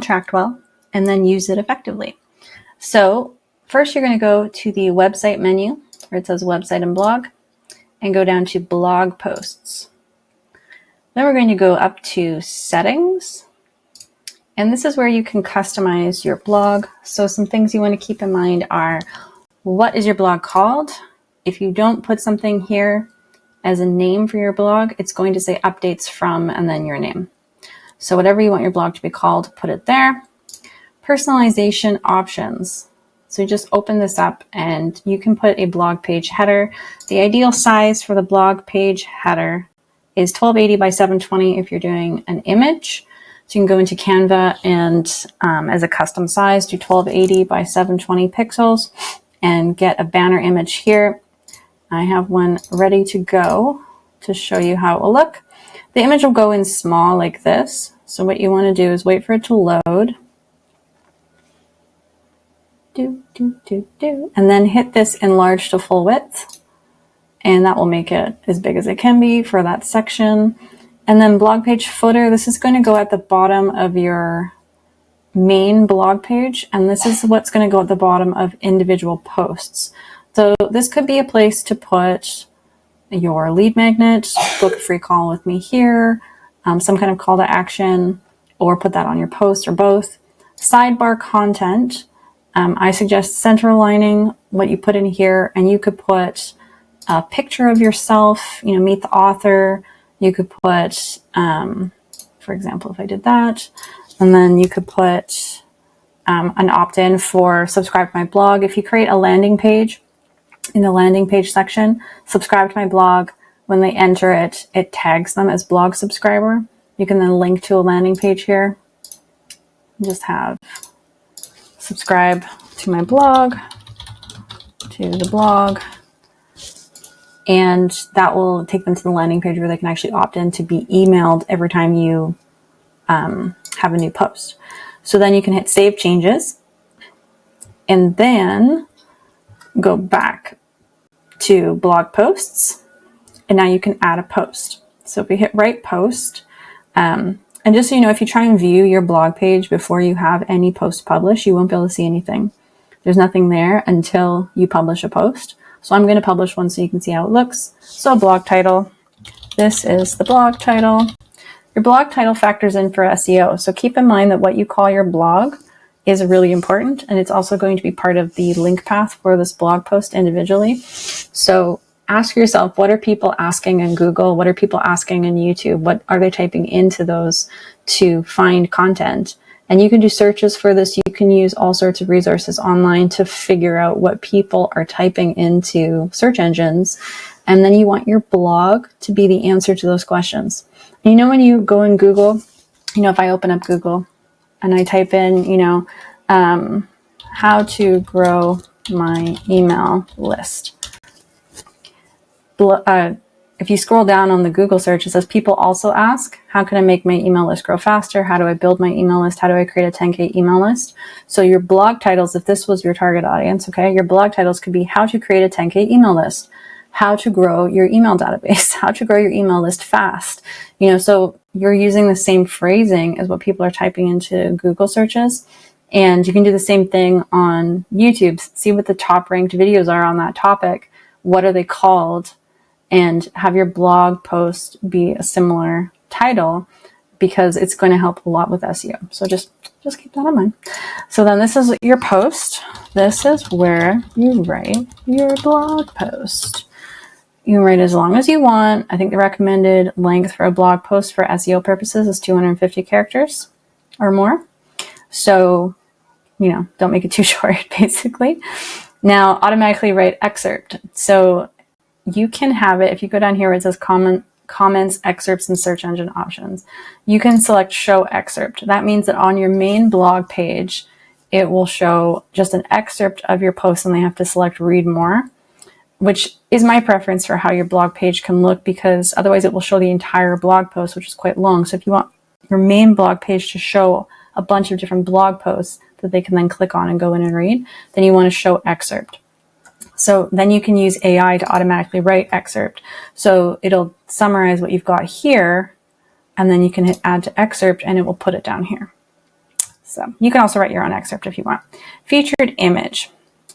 AttractWell and then use it effectively. So first you're going to go to the website menu where it says website and blog and go down to blog posts. Then we're going to go up to settings. And this is where you can customize your blog. So some things you want to keep in mind are, what is your blog called? If you don't put something here as a name for your blog, it's going to say updates from and then your name. So whatever you want your blog to be called, put it there. Personalization options. So you just open this up and you can put a blog page header. The ideal size for the blog page header is 1280 by 720 if you're doing an image. So you can go into Canva and as a custom size, do 1280 by 720 pixels and get a banner image here. I have one ready to go to show you how it will look. The image will go in small like this. So what you want to do is wait for it to load. And then hit this enlarge to full width. And that will make it as big as it can be for that section. And then blog page footer, this is going to go at the bottom of your main blog page. And this is what's going to go at the bottom of individual posts. So this could be a place to put your lead magnet, book a free call with me here, some kind of call to action, or put that on your post or both. Sidebar content. I suggest center aligning what you put in here, and you could put a picture of yourself, meet the author. You could put, for example, if I did that, and then you could put an opt-in for subscribe to my blog. If you create a landing page, in the landing page section, subscribe to my blog, when they enter it, it tags them as blog subscriber. You can then link to a landing page here. Just have subscribe to my blog, to the blog, and that will take them to the landing page where they can actually opt in to be emailed every time you have a new post. So then you can hit save changes and then go back to blog posts, and now you can add a post. So if we hit write post, and just so you know, if you try and view your blog page before you have any post published, you won't be able to see anything. There's nothing there until you publish a post. So I'm going to publish one so you can see how it looks. So blog title, this is the blog title. Your blog title factors in for SEO. So keep in mind that what you call your blog is really important, and it's also going to be part of the link path for this blog post individually. So ask yourself, what are people asking in Google? What are people asking in YouTube? What are they typing into those to find content? And you can do searches for this. You can use all sorts of resources online to figure out what people are typing into search engines. And then you want your blog to be the answer to those questions. And when you go in Google, if I open up Google and I type in, how to grow my email list. If you scroll down on the Google search, it says people also ask, how can I make my email list grow faster? How do I build my email list? How do I create a 10K email list? So your blog titles, if this was your target audience, okay, your blog titles could be how to create a 10K email list, how to grow your email database, how to grow your email list fast. So you're using the same phrasing as what people are typing into Google searches. And you can do the same thing on YouTube. See what the top ranked videos are on that topic. What are they called? And have your blog post be a similar title, because it's going to help a lot with SEO. So just keep that in mind. So then this is your post. This is where you write your blog post. You can write as long as you want. I think the recommended length for a blog post for SEO purposes is 250 characters or more. So, don't make it too short, basically. Now, automatically write excerpt. So you can have it, if you go down here where it says comments, excerpts, and search engine options, you can select show excerpt. That means that on your main blog page, it will show just an excerpt of your post, and they have to select read more, which is my preference for how your blog page can look, because otherwise it will show the entire blog post, which is quite long. So if you want your main blog page to show a bunch of different blog posts that they can then click on and go in and read, then you want to show excerpt. So then you can use AI to automatically write excerpt. So it'll summarize what you've got here, and then you can hit add to excerpt and it will put it down here. So you can also write your own excerpt if you want. Featured image.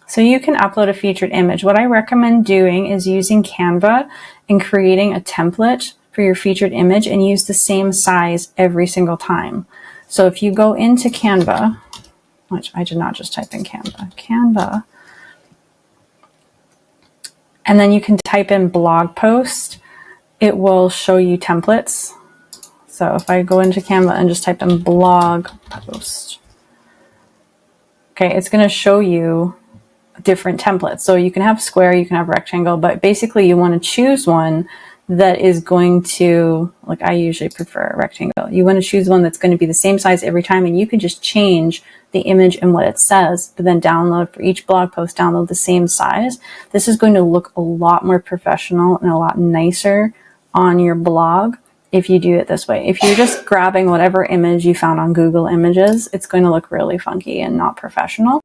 So you can upload a featured image. What I recommend doing is using Canva and creating a template for your featured image and use the same size every single time. So if you go into Canva, which I did not just type in Canva, and then you can type in blog post, it will show you templates. So if I go into Canva and just type in blog post, okay, it's going to show you different templates. So you can have square, you can have rectangle, but basically you want to choose one that is going to, like I usually prefer a rectangle. You want to choose one that's going to be the same size every time, and you can just change the image and what it says, but then download for each blog post, download the same size. This is going to look a lot more professional and a lot nicer on your blog if you do it this way. If you're just grabbing whatever image you found on Google Images, it's going to look really funky and not professional.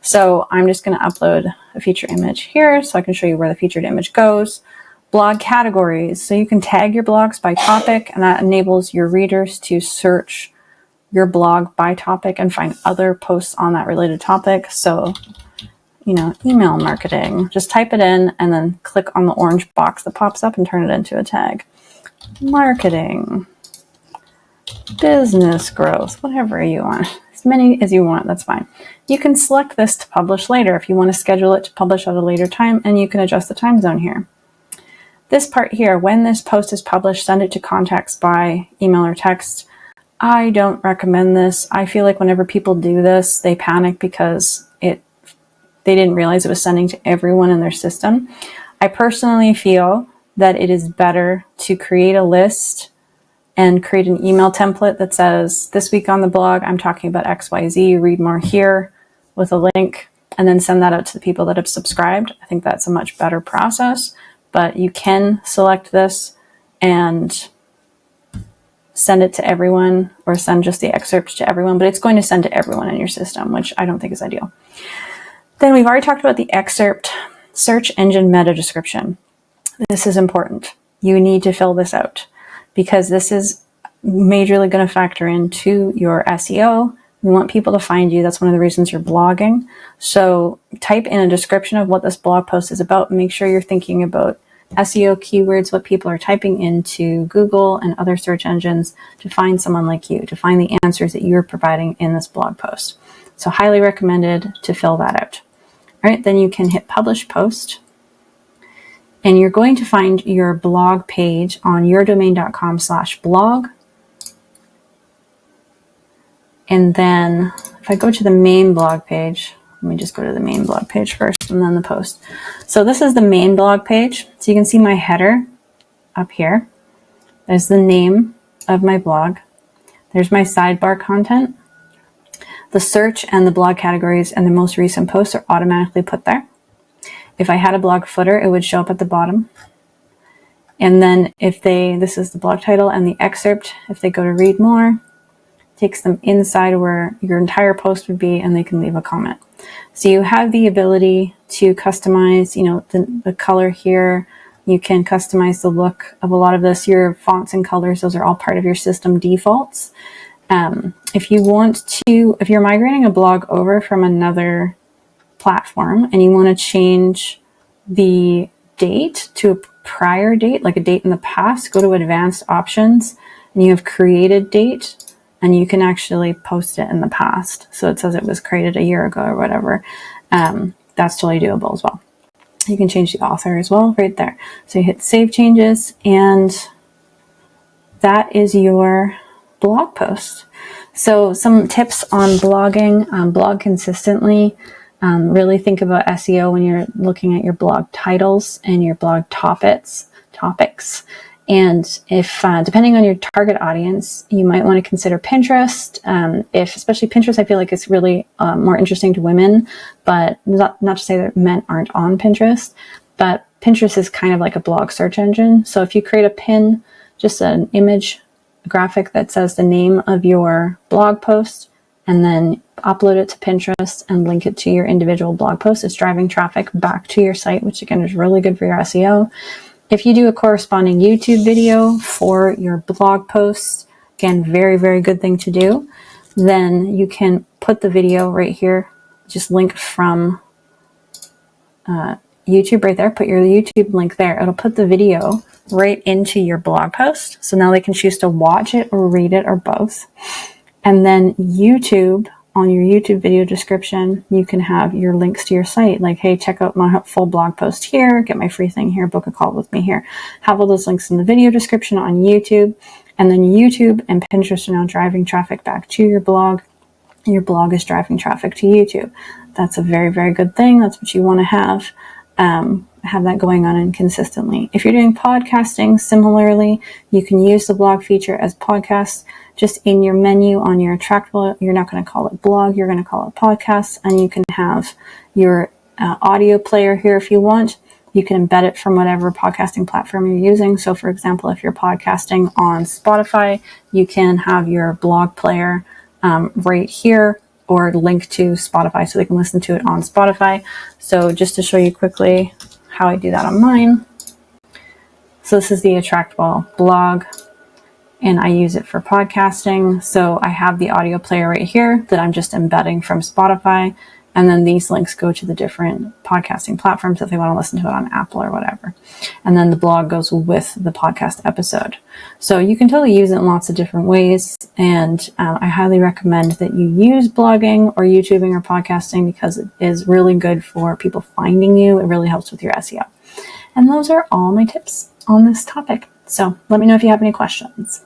So I'm just going to upload a feature image here so I can show you where the featured image goes. Blog categories. So you can tag your blogs by topic, and that enables your readers to search your blog by topic and find other posts on that related topic. So, you know, email marketing, just type it in and then click on the orange box that pops up and turn it into a tag. Marketing, business growth, whatever you want. As many as you want, that's fine. You can select this to publish later if you want to schedule it to publish at a later time, and you can adjust the time zone here. This part here, when this post is published, send it to contacts by email or text. I don't recommend this. I feel like whenever people do this, they panic because they didn't realize it was sending to everyone in their system. I personally feel that it is better to create a list and create an email template that says, this week on the blog, I'm talking about XYZ, read more here, with a link, and then send that out to the people that have subscribed. I think that's a much better process, but you can select this and send it to everyone, or send just the excerpts to everyone, but it's going to send to everyone in your system, which I don't think is ideal. Then we've already talked about the excerpt search engine meta description. This is important. You need to fill this out because this is majorly going to factor into your SEO. We want people to find you. That's one of the reasons you're blogging. So type in a description of what this blog post is about. Make sure you're thinking about SEO keywords, what people are typing into Google and other search engines to find someone like you, to find the answers that you're providing in this blog post. So highly recommended to fill that out. All right, then you can hit publish post, and you're going to find your blog page on yourdomain.com/blog. And then if I go to the main blog page, let me just go to the main blog page first and then the post. So this is the main blog page. So you can see my header up here. There's the name of my blog. There's my sidebar content. The search and the blog categories and the most recent posts are automatically put there. If I had a blog footer, it would show up at the bottom. And then this is the blog title and the excerpt. If they go to read more, takes them inside where your entire post would be, and they can leave a comment. So you have the ability to customize, the color here. You can customize the look of a lot of this. Your fonts and colors, those are all part of your system defaults. If you're migrating a blog over from another platform and you want to change the date to a prior date, like a date in the past, go to advanced options and you have created date, and you can actually post it in the past. So it says it was created a year ago or whatever. That's totally doable as well. You can change the author as well right there. So you hit save changes, and that is your blog post. So some tips on blogging, blog consistently. Really think about SEO when you're looking at your blog titles and your blog topics. And if, depending on your target audience, you might want to consider Pinterest. Especially Pinterest, I feel like it's really more interesting to women, but not to say that men aren't on Pinterest, but Pinterest is kind of like a blog search engine. So if you create a pin, just an image graphic that says the name of your blog post, and then upload it to Pinterest and link it to your individual blog post, it's driving traffic back to your site, which again is really good for your SEO. If you do a corresponding YouTube video for your blog post, again, very, very good thing to do. then you can put the video right here, just link from YouTube right there, put your YouTube link there. It'll put the video right into your blog post. So now they can choose to watch it or read it or both. And then YouTube, on your YouTube video description, you can have your links to your site. Like, hey, check out my full blog post here, get my free thing here, book a call with me here. Have all those links in the video description on YouTube. And then YouTube and Pinterest are now driving traffic back to your blog. Your blog is driving traffic to YouTube. That's a very, very good thing. That's what you want to have that going on and consistently. If you're doing podcasting, similarly, you can use the blog feature as podcasts. Just in your menu on your AttractWell, you're not going to call it blog, you're going to call it podcast, and you can have your audio player here if you want. You can embed it from whatever podcasting platform you're using. So for example, if you're podcasting on Spotify, you can have your blog player right here, or link to Spotify so they can listen to it on Spotify. So just to show you quickly how I do that on mine. So this is the AttractWell blog, and I use it for podcasting. So I have the audio player right here that I'm just embedding from Spotify. And then these links go to the different podcasting platforms if they want to listen to it on Apple or whatever. And then the blog goes with the podcast episode. So you can totally use it in lots of different ways. And I highly recommend that you use blogging or YouTubing or podcasting because it is really good for people finding you. It really helps with your SEO. And those are all my tips on this topic. So let me know if you have any questions.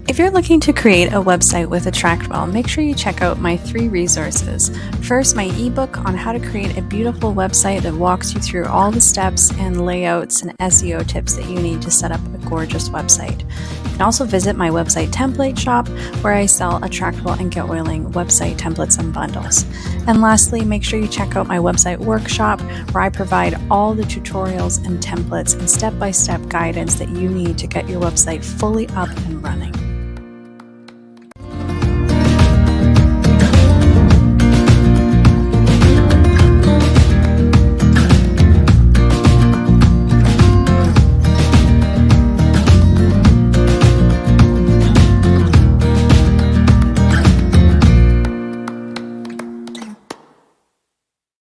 If you're looking to create a website with AttractWell, make sure you check out my 3 resources. First, my ebook on how to create a beautiful website that walks you through all the steps and layouts and SEO tips that you need to set up a gorgeous website. You can also visit my website template shop where I sell AttractWell and Get-Oiling website templates and bundles. And lastly, make sure you check out my website workshop where I provide all the tutorials and templates and step-by-step guidance that you need to get your website fully up and running.